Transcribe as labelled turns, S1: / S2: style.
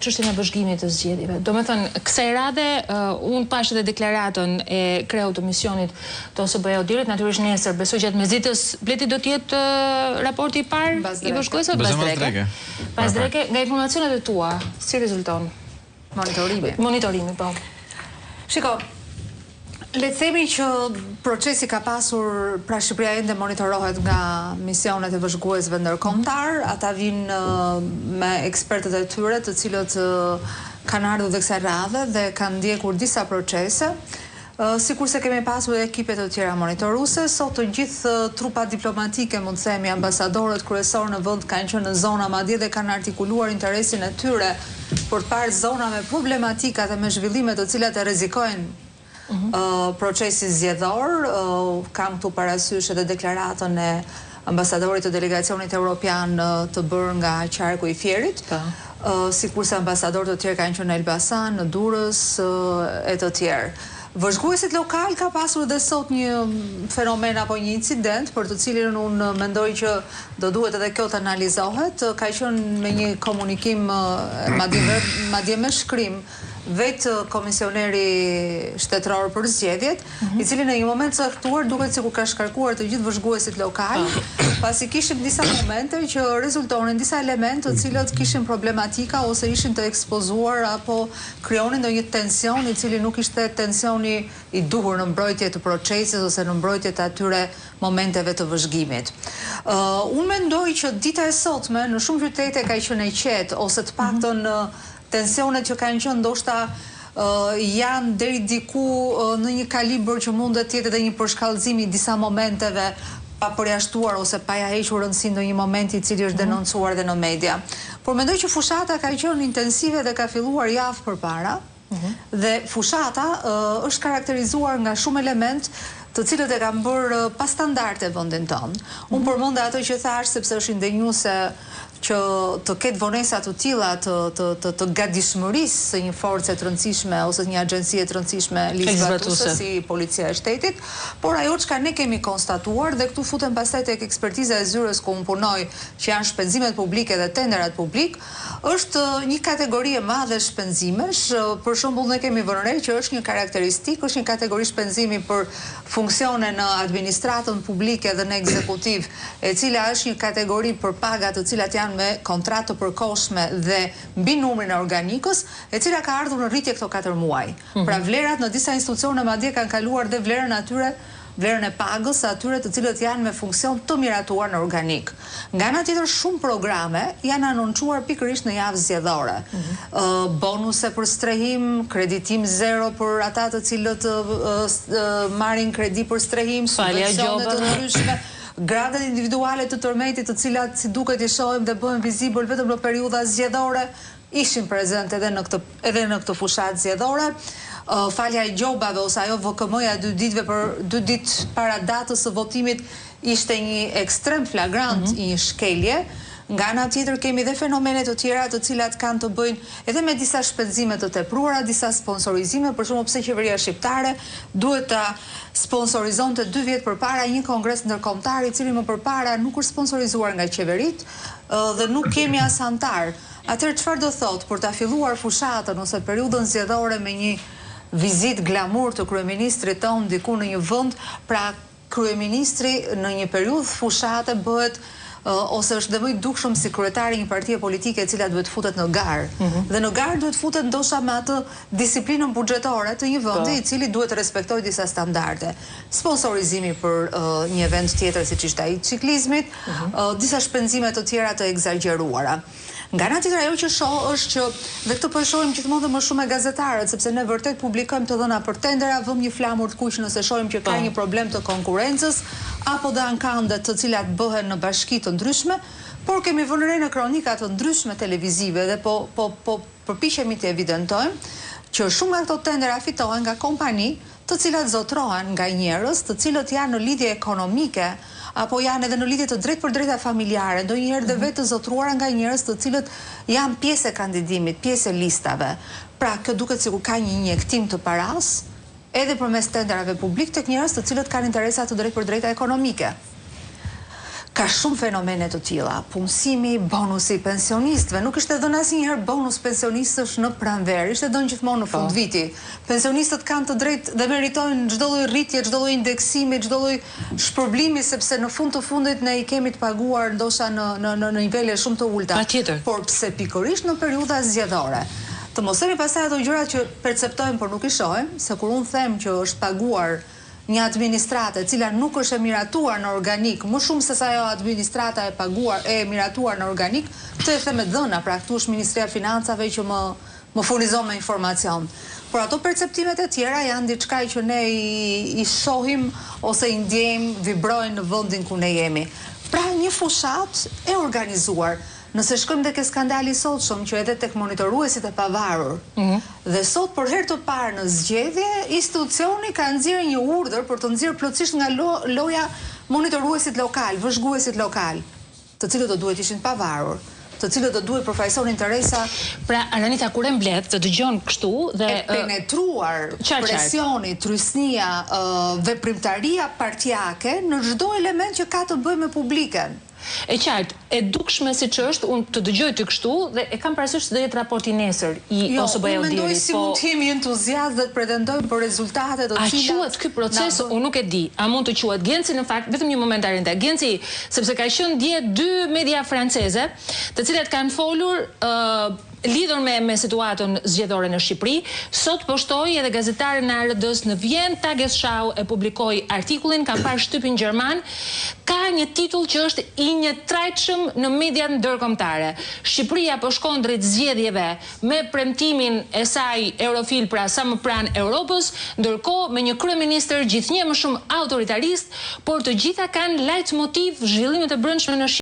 S1: Çështjen e vëzhgimit të zgjedhjeve. Do me thënë, kësaj radhe, unë pash edhe deklaratën e kreut të misionit të OSBE-ODIR-it, natyrisht nesër, besoj që atë mesditës Bleti do t'jetë raporti i parë i bashkuesve?
S2: Bazdreke.
S1: Bazdreke, nga informacionet e tua, si rezulton? Monitorimi, po.
S3: Shiko, le të themi që procesi ka pasur, pra Shqipëria ende monitorohet nga misionet e vëzhguesve ndërkombëtar, ata vinë me ekspertët e tyre, të cilët kanë ardhur dhe kësaj radhe dhe kanë ndjekur disa procese. Sikurse kemi pasur dhe ekipe të tjera monitoruese, sot të gjithë trupat diplomatike, mund të themi ambasadorët kryesorë në vend kanë qenë në zona, madje dhe kanë artikuluar interesin e tyre për të parë zona me problematika dhe me zhvillime të cilat e rrezikojnë procesi zgjedhor. Kam këtu parasysh edhe deklaratën e ambasadorit të delegacionit evropian të bërë nga qarku i Fierit, sikurse ambasadorët të tjerë kanë qenë në Elbasan, në Durrës e të tjerë. Vëzhguesit lokal ka pasur dhe sot një fenomen apo një incident për të cilin unë mendoj që do duhet edhe kjo të analizohet. Ka qenë me një komunikim madje me shkrim vetë komisioneri shtetëror për zgjedhjet, i cili në një moment caktuar duket sikur ka shkarkuar të gjithë vëzhguesit lokal, pasi kishim disa momente që rezultonin disa elementë të cilët kishin problematika ose ishin të ekspozuar apo krijonin ndonjë tension i cili nuk ishte tensioni i duhur në mbrojtje të procesit ose në mbrojtje të atyre momenteve të vëzhgimit. Unë mendoj që dita e sotme në shumë qytete ka qenë e qetë ose të paktën tensionet që kanë qenë ndoshta janë deri diku në një kalibër që mund të jetë edhe një përshkallëzim i disa momenteve pa përjashtuar ose pa ja hequr rëndësi ndonjë moment i cili është denoncuar dhe në media. Por mendoj që fushata ka qenë intensive dhe ka filluar javë përpara, dhe fushata është karakterizuar nga shumë element të cilët e kanë bërë pa standarde vendin tonë. Unë përmenda ato që thash sepse është indenjuese që të ketë vonesa të tilla të gatishmërisë së një force të rëndësishme ose një agjencie të rëndësishme ligjvërtuese si Policia e Shtetit, por ajo çka ne kemi konstatuar dhe këtu futem pastaj tek ekspertiza e zyrës ku unë punoj, që janë shpenzimet publike dhe tenderat publik, është një kategori e madhe shpenzimesh. Për shembull, ne kemi vënë re që është një karakteristikë, është një kategori shpenzimi për funksione në administratën publike dhe në ekzekutiv, e cila është një kategori për paga të cilat janë me kontratë të përkohshme dhe mbi numrin e organikës, e cila ka ardhur në rritje këto 4 muaj. Pra vlerat në disa institucione madje kanë kaluar dhe vlerën e pagës atyre të cilët janë me funksion të miratuar në organik. Nga ana tjetër, shumë programe janë anoncuar pikërisht në javë zgjedhore. Bonuse për strehim, kreditim zero për ata të cilët marrin kredi për strehim, subvencione të ndryshme, gradat individuale të tërmetit të cilat si duket i shohim dhe bëhen vizibël vetëm në periudha zgjedhore, ishin prezente edhe në këtë fushatë zgjedhore. Falja e gjobave ose ajo VKM-ja 2 ditë para datës së votimit ishte një ekstrem flagrant i një shkelje. Nga ana tjetër kemi dhe fenomene të tjera të cilat kanë të bëjnë edhe me disa shpenzime të tepruara, disa sponsorizime, për shembull pse qeveria shqiptare duhet ta sponsorizonte 2 vjet përpara një kongres ndërkombëtar i cili më përpara nuk është sponsorizuar nga qeveria dhe nuk kemi as antar. Atëherë çfarë do thotë për ta filluar fushatën ose periudhën zgjedhore me një vizitë glamur të kryeministrit tonë diku në një vend, pra kryeministri në një periudhë fushate bëhet ose është dhe më i dukshëm si kryetari një partie politike e cila duhet futet në garë. Dhe në garë duhet futet ndoshta me atë disiplinën buxhetore të një vendi i cili duhet të respektojë disa standarde. Sponsorizimi për një event tjetër siç ishte ai i ciklizmit, disa shpenzime të tjera të egzageruara. Nga ana tjetër, ajo që shoh është që, dhe këtë po e shohim gjithmonë dhe më shumë me gazetarët, sepse ne vërtet publikojmë të dhëna për tendera, vëmë një flamur të kuq nëse shohim që ka një problem të konkurrencës, apo dhe ankandet të cilat bëhen në bashki të ndryshme, por kemi vënë re në kronika të ndryshme televizive dhe po përpiqemi të evidentojmë që shumë nga këto tendera fitohen nga kompani të cilat zotrohen nga njerëz të cilët janë në lidhje ekonomike apo janë edhe në lidhje të drejtë për drejta familjare, ndonjëherë dhe vetë zotruara nga njerëz të cilët janë pjesë e kandidimit, pjesë e listave. Pra, kjo duket sikur ka një injektim të paras, edhe përmes tenderave publik tek njerëz të cilët kanë interesa të drejtë për drejta ekonomike. ka shumë fenomene të tilla. Punësimi, bonusi pensionistëve, nuk ishte dhënë asnjëherë bonus pensionistësh në pranverë, ishte dhënë gjithmonë në fund viti. Pensionistët kanë të drejtë dhe meritojnë çdo lloj rritje, çdo lloj indeksimi, çdo lloj shpërblimi, sepse në fund të fundit ne I kemi të paguar ndoshta në nivele shumë të ulta.
S1: Patjetër.
S3: Por pse pikërisht në periudha zgjedhore? Të mos themi pastaj ato gjëra që perceptojmë por nuk I shohim, se kur unë them që është paguar një administratë e cila nuk është e miratuar në organik, më shumë se sa ajo administrata e miratuar në organik, këtë e them me dhëna, pra këtu është Ministria e Financave që më furnizon me informacion. Por ato perceptimet e tjera janë diçka që ne I shohim ose I ndjejmë, vibrojnë në vendin ku ne jemi. Pra një fushat e organizuar. Nëse shkojmë tek skandali I sotshëm që edhe tek monitoruesit e pavarur. Dhe sot për herë të parë në zgjedhje, institucioni ka nxjerrë një urdhër për të nxjerrë plotësisht nga loja monitoruesit lokal, vëzhguesit lokal, të cilët do duhet ishin pavarur, të cilët do duhet përfaqësonin interesa.
S1: Pra Aranita kur e mbledh të dëgjon kështu dhe
S3: e penetruar presioni, trysnia, veprimtaria partijake në çdo element që ka të bëjë me publiken.
S1: E qartë, e dukshme siç është, unë të dëgjoj të kështu dhe e kam parasysh se do jetë raporti nesër I OSBE-ut.
S3: Unë mendoj si mund të jemi entuziast dhe të pretendojmë për rezultate të cilat.
S1: A quhet ky proces? Unë nuk e di. A mund të quhet Genci në fakt, vetëm një moment Arinta. Genci, sepse ka qenë dje 2 media franceze, të cilat kanë folur lidhur me situatën zgjedhore në Shqipëri. Sot poshtoi edhe gazetare në ARD-s në Vjenë, Tagesschau e publikoi artikullin, kam parë shtypin gjerman, ka një titull që është I njëtrajtshëm në mediat ndërkombëtare. Shqipëria po shkon drejt zgjedhjeve me premtimin e saj eurofil, pra sa më pranë Europës, ndërkohë me një kryeministër gjithnjë më shumë autoritarist, por të gjitha kanë leitmotiv zhvillimet e brendshme në Shqipëri.